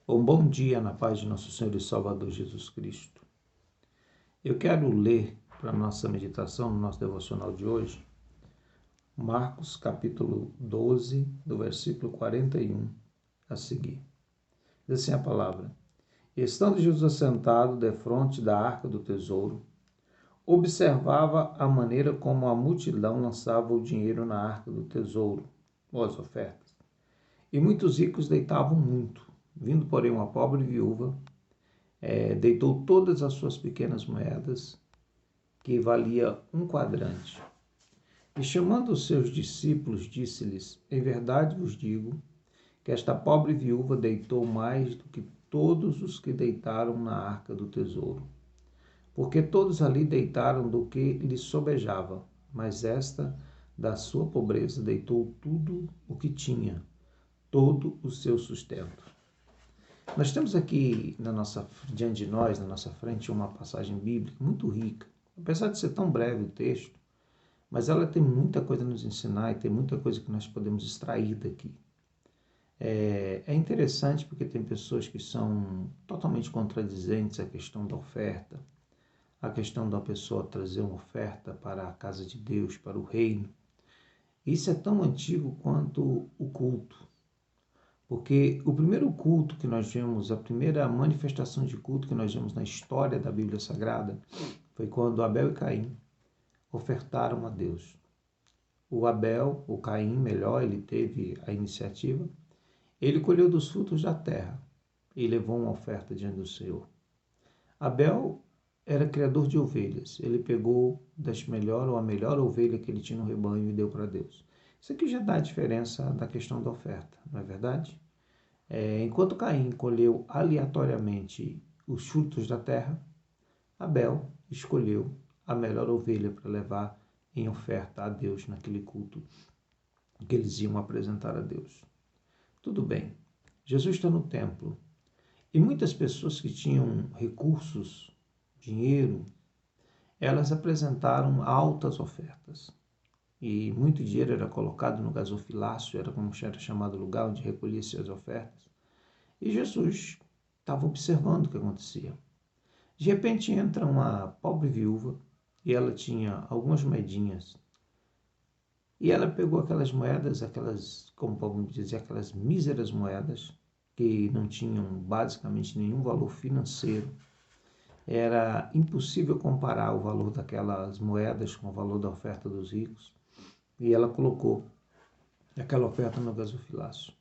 Um bom dia na paz de nosso Senhor e Salvador Jesus Cristo. Eu quero ler para a nossa meditação, no nosso devocional de hoje, Marcos capítulo 12, do versículo 41 a seguir. Diz assim a palavra: Estando Jesus assentado defronte da arca do tesouro, observava a maneira como a multidão lançava o dinheiro na arca do tesouro, ou as ofertas. E muitos ricos deitavam muito. Vindo, porém, uma pobre viúva, deitou todas as suas pequenas moedas, que valia um quadrante. E chamando os seus discípulos, disse-lhes: Em verdade vos digo que esta pobre viúva deitou mais do que todos os que deitaram na arca do tesouro. Porque todos ali deitaram do que lhes sobejava, mas esta, da sua pobreza, deitou tudo o que tinha, todo o seu sustento. Nós temos aqui diante de nós, na nossa frente, uma passagem bíblica muito rica. Apesar de ser tão breve o texto, mas ela tem muita coisa a nos ensinar e tem muita coisa que nós podemos extrair daqui. É interessante porque tem pessoas que são totalmente contradizentes à questão da oferta, a questão da pessoa trazer uma oferta para a casa de Deus, para o reino. Isso é tão antigo quanto o culto. Porque o primeiro culto que nós vemos, a primeira manifestação de culto que nós vemos na história da Bíblia Sagrada, foi quando Abel e Caim ofertaram a Deus. O Caim, melhor, ele teve a iniciativa, ele colheu dos frutos da terra e levou uma oferta diante do Senhor. Abel era criador de ovelhas, ele pegou a melhor ovelha que ele tinha no rebanho e deu para Deus. Isso aqui já dá a diferença da questão da oferta, não é verdade? Enquanto Caim colheu aleatoriamente os frutos da terra, Abel escolheu a melhor ovelha para levar em oferta a Deus naquele culto que eles iam apresentar a Deus. Tudo bem, Jesus está no templo e muitas pessoas que tinham recursos, dinheiro, elas apresentaram altas ofertas. E muito dinheiro era colocado no gasofilácio, era como era chamado o lugar onde recolhia-se as ofertas. E Jesus estava observando o que acontecia. De repente entra uma pobre viúva e ela tinha algumas moedinhas. E ela pegou aquelas moedas, como podemos dizer, aquelas míseras moedas, que não tinham basicamente nenhum valor financeiro. Era impossível comparar o valor daquelas moedas com o valor da oferta dos ricos. E ela colocou aquela oferta no gasofilácio.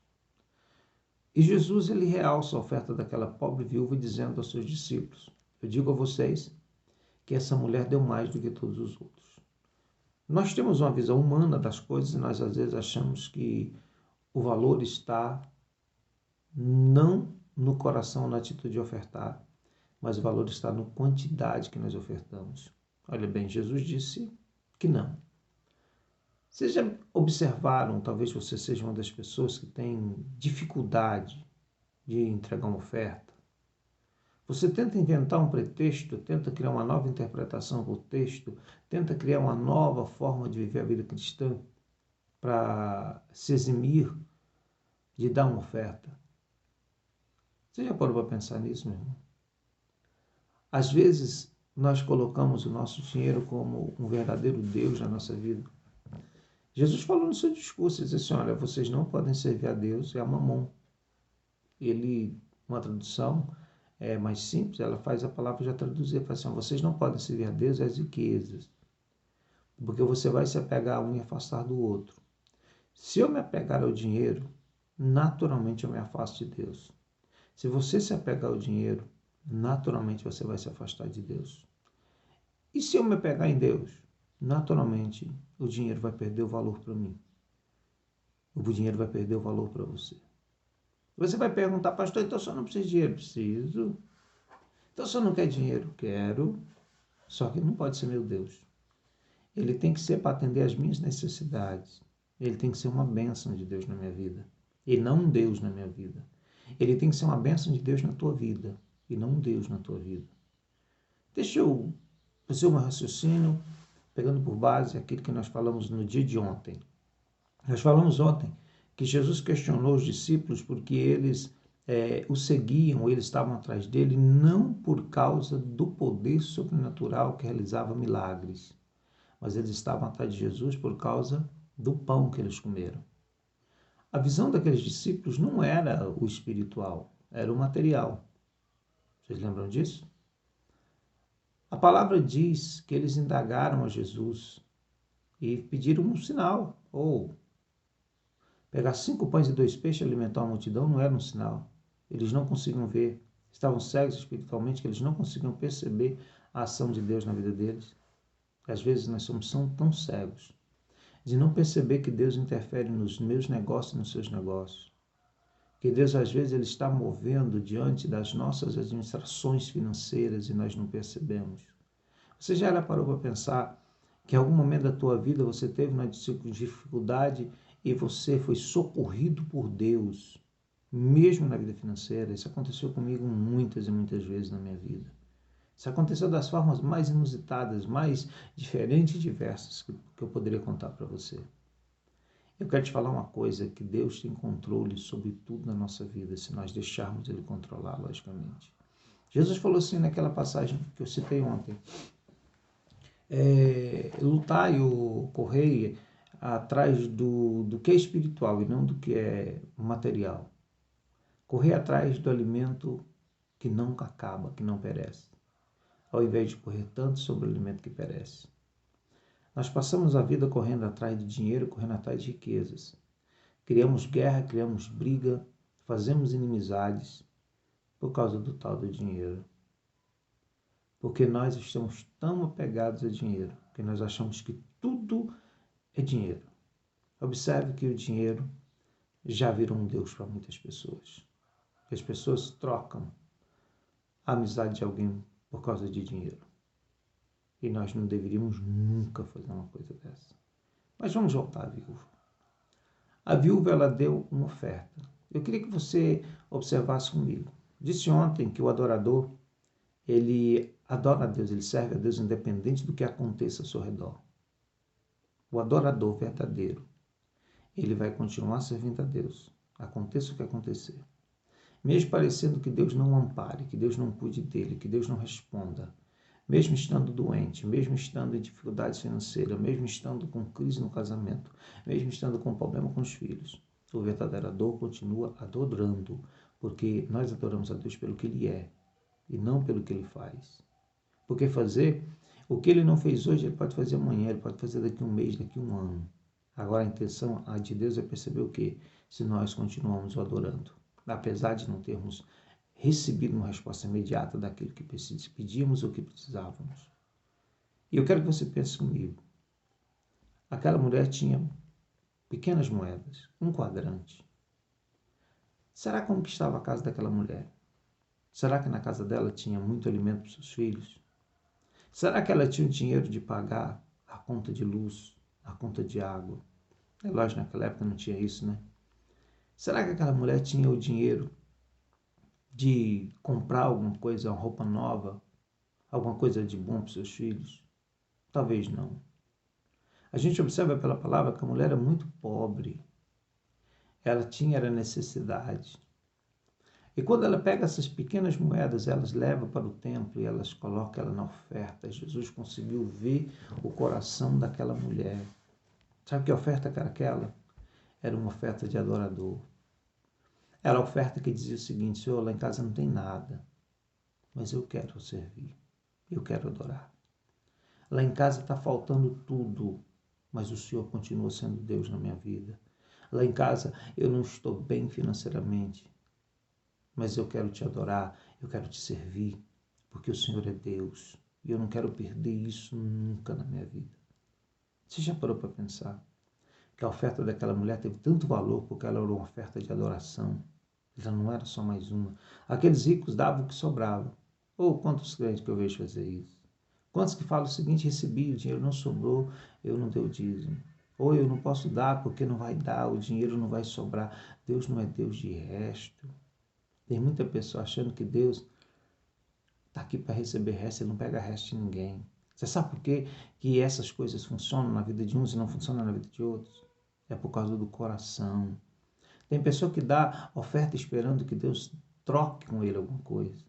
E Jesus, ele realça a oferta daquela pobre viúva dizendo aos seus discípulos: Eu digo a vocês que essa mulher deu mais do que todos os outros. Nós temos uma visão humana das coisas e nós às vezes achamos que o valor está não no coração, na atitude de ofertar, mas o valor está na quantidade que nós ofertamos. Olha bem, Jesus disse que não. Vocês já observaram, talvez você seja uma das pessoas que tem dificuldade de entregar uma oferta? Você tenta inventar um pretexto, tenta criar uma nova interpretação para o texto, tenta criar uma nova forma de viver a vida cristã para se eximir de dar uma oferta. Você já parou para pensar nisso, meu irmão? Às vezes, nós colocamos o nosso dinheiro como um verdadeiro Deus na nossa vida. Jesus falou no seu discurso, ele disse assim: olha, vocês não podem servir a Deus e a Mamon. Uma tradução mais simples, ela faz a palavra já traduzir, fala assim: vocês não podem servir a Deus e as riquezas, porque você vai se apegar a um e afastar do outro. Se eu me apegar ao dinheiro, naturalmente eu me afasto de Deus. Se você se apegar ao dinheiro, naturalmente você vai se afastar de Deus. E se eu me apegar em Deus, naturalmente o dinheiro vai perder o valor para mim. O dinheiro vai perder o valor para você. Você vai perguntar: pastor, então só não precisa de dinheiro? Preciso. Então só não quer dinheiro? Quero. Só que não pode ser meu Deus. Ele tem que ser para atender às minhas necessidades. Ele tem que ser uma bênção de Deus na minha vida e não um Deus na minha vida. Ele tem que ser uma bênção de Deus na tua vida e não um Deus na tua vida. Deixa eu fazer um raciocínio pegando por base aquilo que nós falamos no dia de ontem. Nós falamos ontem que Jesus questionou os discípulos porque eles o seguiam, eles estavam atrás dele, não por causa do poder sobrenatural que realizava milagres, mas eles estavam atrás de Jesus por causa do pão que eles comeram. A visão daqueles discípulos não era o espiritual, era o material. Vocês lembram disso? A palavra diz que eles indagaram a Jesus e pediram um sinal. Ou pegar 5 pães e 2 peixes e alimentar a multidão não era um sinal. Eles não conseguiam ver. Estavam cegos espiritualmente, que eles não conseguiam perceber a ação de Deus na vida deles. Às vezes nós somos tão cegos de não perceber que Deus interfere nos meus negócios e nos seus negócios. Que Deus, às vezes, Ele está movendo diante das nossas administrações financeiras e nós não percebemos. Você já parou para pensar que em algum momento da tua vida você teve uma dificuldade e você foi socorrido por Deus, mesmo na vida financeira? Isso aconteceu comigo muitas e muitas vezes na minha vida. Isso aconteceu das formas mais inusitadas, mais diferentes e diversas que eu poderia contar para você. Eu quero te falar uma coisa, que Deus tem controle sobre tudo na nossa vida, se nós deixarmos Ele controlar, logicamente. Jesus falou assim naquela passagem que eu citei ontem. Lutai ou correi atrás do que é espiritual e não do que é material. Correr atrás do alimento que nunca acaba, que não perece, ao invés de correr tanto sobre o alimento que perece. Nós passamos a vida correndo atrás de dinheiro, correndo atrás de riquezas. Criamos guerra, criamos briga, fazemos inimizades por causa do tal do dinheiro. Porque nós estamos tão apegados a dinheiro, que nós achamos que tudo é dinheiro. Observe que o dinheiro já virou um Deus para muitas pessoas. As pessoas trocam a amizade de alguém por causa de dinheiro. E nós não deveríamos nunca fazer uma coisa dessa. Mas vamos voltar à viúva. A viúva, ela deu uma oferta. Eu queria que você observasse comigo. Disse ontem que o adorador, ele adora a Deus, ele serve a Deus independente do que aconteça ao seu redor. O adorador verdadeiro, ele vai continuar servindo a Deus, aconteça o que acontecer. Mesmo parecendo que Deus não o ampare, que Deus não cuide dele, que Deus não responda, mesmo estando doente, mesmo estando em dificuldades financeiras, mesmo estando com crise no casamento, mesmo estando com problema com os filhos, o verdadeiro adorador continua adorando, porque nós adoramos a Deus pelo que Ele é e não pelo que Ele faz. Porque fazer o que Ele não fez hoje, Ele pode fazer amanhã, Ele pode fazer daqui a um mês, daqui a um ano. Agora a intenção de Deus é perceber o quê? Se nós continuamos o adorando, apesar de não termos recebido uma resposta imediata daquilo que pedíamos ou que precisávamos. E eu quero que você pense comigo. Aquela mulher tinha pequenas moedas, um quadrante. Será como que estava a casa daquela mulher? Será que na casa dela tinha muito alimento para os seus filhos? Será que ela tinha o dinheiro de pagar a conta de luz, a conta de água? É lógico, naquela época não tinha isso, né? Será que aquela mulher tinha o dinheiro de comprar alguma coisa, uma roupa nova, alguma coisa de bom para os seus filhos? Talvez não. A gente observa pela palavra que a mulher era muito pobre. Ela tinha necessidade. E quando ela pega essas pequenas moedas, elas leva para o templo e elas colocam ela na oferta. Jesus conseguiu ver o coração daquela mulher. Sabe que oferta que era aquela? Era uma oferta de adorador. Era a oferta que dizia o seguinte: Senhor, lá em casa não tem nada, mas eu quero servir, eu quero adorar. Lá em casa está faltando tudo, mas o Senhor continua sendo Deus na minha vida. Lá em casa eu não estou bem financeiramente, mas eu quero te adorar, eu quero te servir, porque o Senhor é Deus e eu não quero perder isso nunca na minha vida. Você já parou para pensar que a oferta daquela mulher teve tanto valor porque ela era uma oferta de adoração? Ela não era só mais uma. Aqueles ricos davam o que sobrava. Ou quantos crentes que eu vejo fazer isso? Quantos que falam o seguinte: recebi, o dinheiro não sobrou, eu não dei o dízimo. Ou eu não posso dar porque não vai dar, o dinheiro não vai sobrar. Deus não é Deus de resto. Tem muita pessoa achando que Deus está aqui para receber resto, Ele não pega resto de ninguém. Você sabe por quê que essas coisas funcionam na vida de uns e não funcionam na vida de outros? É por causa do coração. Tem pessoa que dá oferta esperando que Deus troque com ele alguma coisa.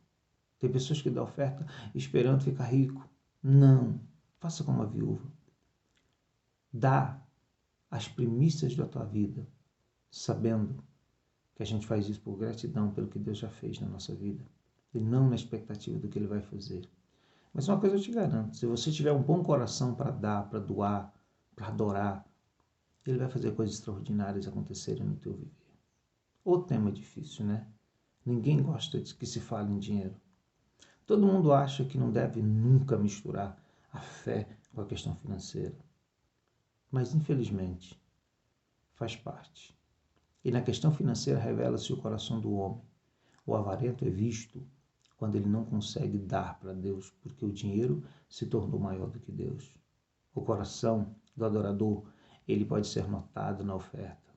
Tem pessoas que dão oferta esperando ficar rico. Não. Faça como a viúva. Dá as primícias da tua vida, sabendo que a gente faz isso por gratidão pelo que Deus já fez na nossa vida e não na expectativa do que Ele vai fazer. Mas uma coisa eu te garanto, se você tiver um bom coração para dar, para doar, para adorar, Ele vai fazer coisas extraordinárias acontecerem no teu viver. O tema é difícil, né? Ninguém gosta de que se fale em dinheiro. Todo mundo acha que não deve nunca misturar a fé com a questão financeira. Mas, infelizmente, faz parte. E na questão financeira revela-se o coração do homem. O avarento é visto quando ele não consegue dar para Deus, porque o dinheiro se tornou maior do que Deus. O coração do adorador, ele pode ser notado na oferta,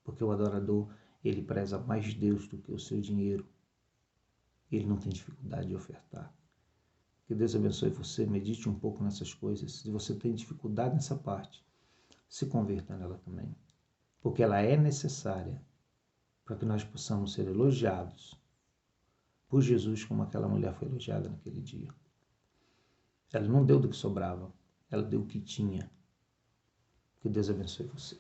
porque o adorador, ele preza mais Deus do que o seu dinheiro. Ele não tem dificuldade de ofertar. Que Deus abençoe você, medite um pouco nessas coisas. Se você tem dificuldade nessa parte, se converta nela também, porque ela é necessária para que nós possamos ser elogiados por Jesus como aquela mulher foi elogiada naquele dia. Ela não deu do que sobrava, ela deu o que tinha. Que Deus abençoe você.